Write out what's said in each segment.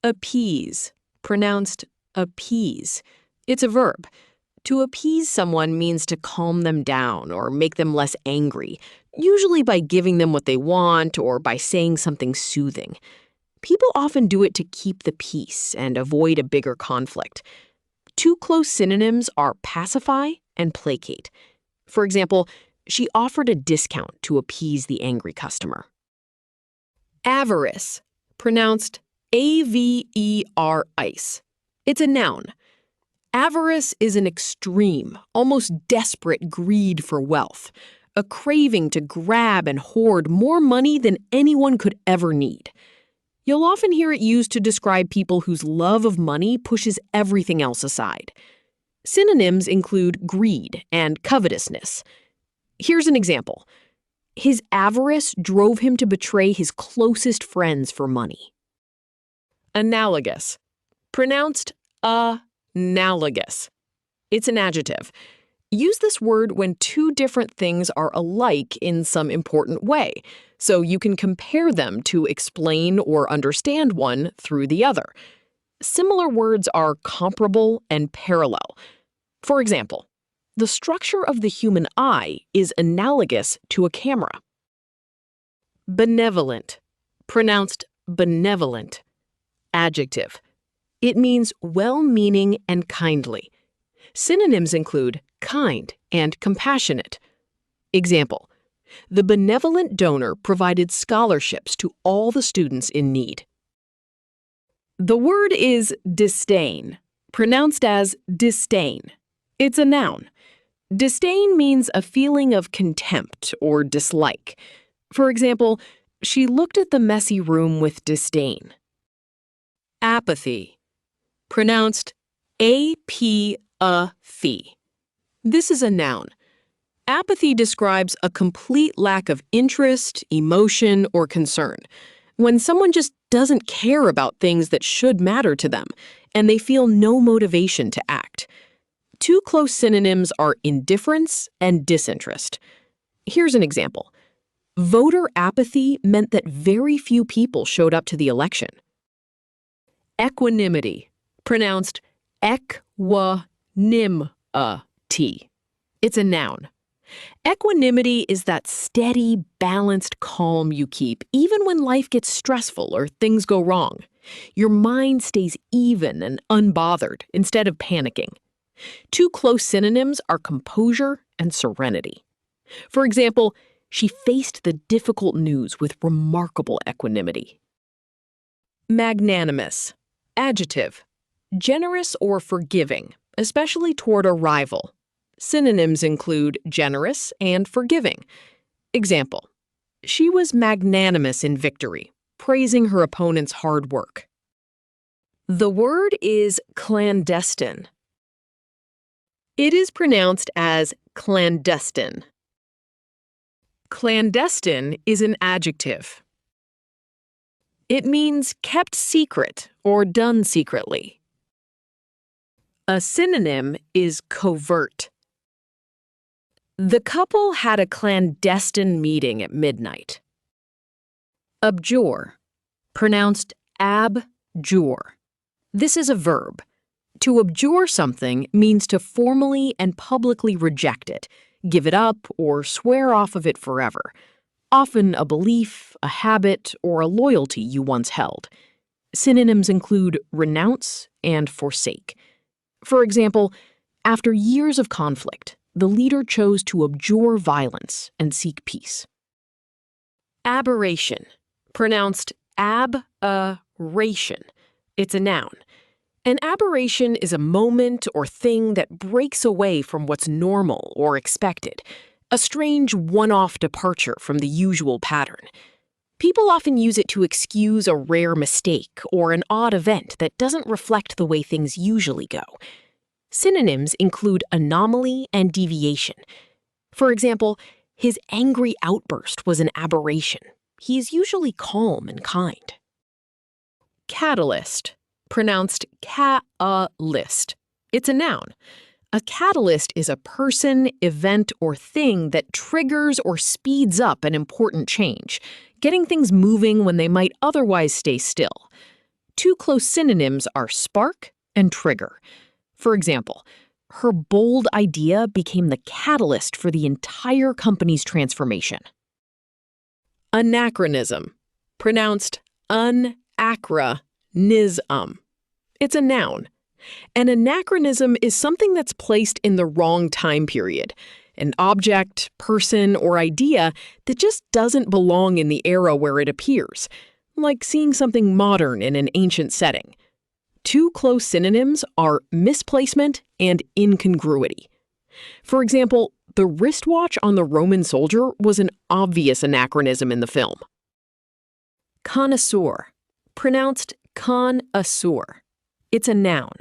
Appease, pronounced appease. It's a verb. To appease someone means to calm them down or make them less angry, usually by giving them what they want or by saying something soothing. People often do it to keep the peace and avoid a bigger conflict. Two close synonyms are pacify and placate. For example, she offered a discount to appease the angry customer. Avarice, pronounced A-V-E-R-ice. It's a noun. Avarice is an extreme, almost desperate greed for wealth, a craving to grab and hoard more money than anyone could ever need. You'll often hear it used to describe people whose love of money pushes everything else aside. Synonyms include greed and covetousness. Here's an example. His avarice drove him to betray his closest friends for money. Analogous, pronounced analogous. It's an adjective. Use this word when two different things are alike in some important way, so you can compare them to explain or understand one through the other. Similar words are comparable and parallel. For example, the structure of the human eye is analogous to a camera. Benevolent, pronounced benevolent. Adjective. It means well-meaning and kindly. Synonyms include kind and compassionate. Example, the benevolent donor provided scholarships to all the students in need. The word is disdain, pronounced as disdain. It's a noun. Disdain means a feeling of contempt or dislike. For example, she looked at the messy room with disdain. Apathy, pronounced A-P-A-T-H-Y. This is a noun. Apathy describes a complete lack of interest, emotion, or concern. When someone just doesn't care about things that should matter to them, and they feel no motivation to act. Two close synonyms are indifference and disinterest. Here's an example. Voter apathy meant that very few people showed up to the election. Equanimity, pronounced ek-wa-nim-a-t. It's a noun. Equanimity is that steady, balanced calm you keep even when life gets stressful or things go wrong. Your mind stays even and unbothered instead of panicking. Two close synonyms are composure and serenity. For example, she faced the difficult news with remarkable equanimity. Magnanimous. Adjective. Generous or forgiving, especially toward a rival. Synonyms include generous and forgiving. Example. She was magnanimous in victory, praising her opponent's hard work. The word is clandestine. It is pronounced as clandestine. Clandestine is an adjective. It means kept secret or done secretly. A synonym is covert. The couple had a clandestine meeting at midnight. Abjure, pronounced abjure. This is a verb. To abjure something means to formally and publicly reject it, give it up, or swear off of it forever. Often a belief, a habit, or a loyalty you once held. Synonyms include renounce and forsake. For example, after years of conflict, the leader chose to abjure violence and seek peace. Aberration, pronounced ab-a-ration. It's a noun. An aberration is a moment or thing that breaks away from what's normal or expected, a strange one-off departure from the usual pattern. People often use it to excuse a rare mistake or an odd event that doesn't reflect the way things usually go. Synonyms include anomaly and deviation. For example, his angry outburst was an aberration. He is usually calm and kind. Catalyst, pronounced ca-a-list. It's a noun. A catalyst is a person, event, or thing that triggers or speeds up an important change, getting things moving when they might otherwise stay still. Two close synonyms are spark and trigger. For example, her bold idea became the catalyst for the entire company's transformation. Anachronism, pronounced un-acra-nis-um. It's a noun. An anachronism is something that's placed in the wrong time period, an object, person, or idea that just doesn't belong in the era where it appears, like seeing something modern in an ancient setting. Two close synonyms are misplacement and incongruity. For example, the wristwatch on the Roman soldier was an obvious anachronism in the film. Connoisseur, pronounced con-asseur. It's a noun.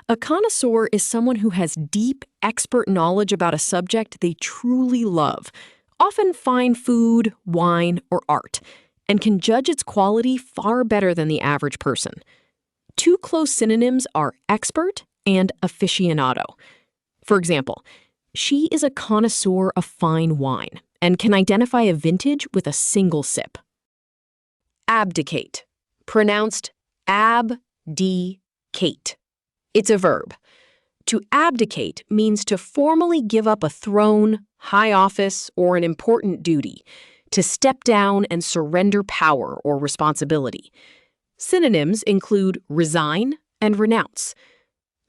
A connoisseur is someone who has deep, expert knowledge about a subject they truly love, often fine food, wine, or art, and can judge its quality far better than the average person. Two close synonyms are expert and aficionado. For example, she is a connoisseur of fine wine and can identify a vintage with a single sip. Abdicate, pronounced ab-de-cate. It's a verb. To abdicate means to formally give up a throne, high office, or an important duty, to step down and surrender power or responsibility. Synonyms include resign and renounce.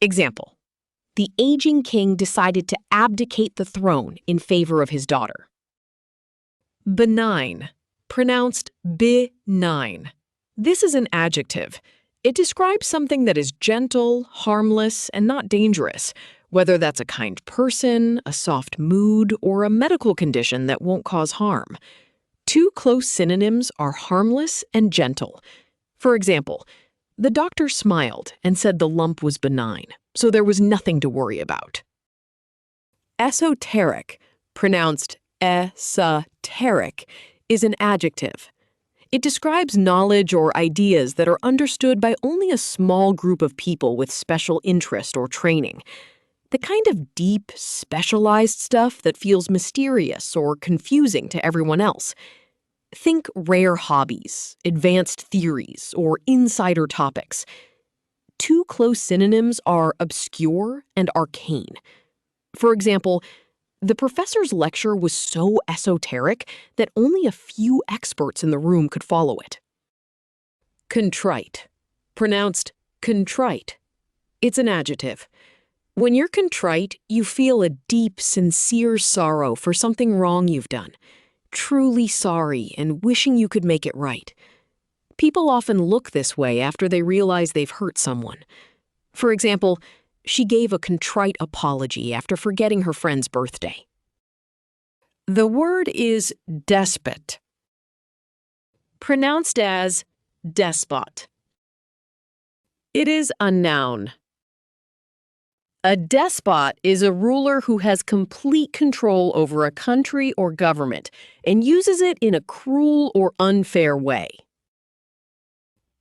Example: the aging king decided to abdicate the throne in favor of his daughter. Benign, pronounced benign. This is an adjective. It describes something that is gentle, harmless, and not dangerous, whether that's a kind person, a soft mood, or a medical condition that won't cause harm. Two close synonyms are harmless and gentle. For example, the doctor smiled and said the lump was benign, so there was nothing to worry about. Esoteric, pronounced esoteric, is an adjective. It describes knowledge or ideas that are understood by only a small group of people with special interest or training. The kind of deep, specialized stuff that feels mysterious or confusing to everyone else. Think rare hobbies, advanced theories, or insider topics. Two close synonyms are obscure and arcane. For example, the professor's lecture was so esoteric that only a few experts in the room could follow it. Contrite, pronounced contrite. It's an adjective. When you're contrite, you feel a deep, sincere sorrow for something wrong you've done. Truly sorry and wishing you could make it right. People often look this way after they realize they've hurt someone. For example, she gave a contrite apology after forgetting her friend's birthday. The word is despot, pronounced as despot. It is a noun. A despot is a ruler who has complete control over a country or government and uses it in a cruel or unfair way.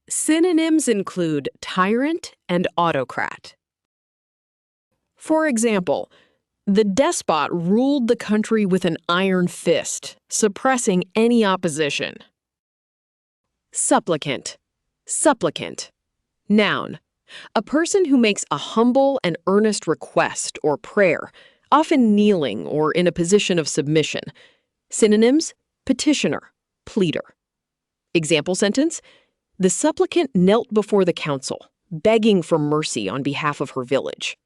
Synonyms include tyrant and autocrat. For example, the despot ruled the country with an iron fist, suppressing any opposition. Supplicant, supplicant. Noun. A person who makes a humble and earnest request or prayer, often kneeling or in a position of submission. Synonyms: petitioner, pleader. Example sentence: the supplicant knelt before the council, begging for mercy on behalf of her village.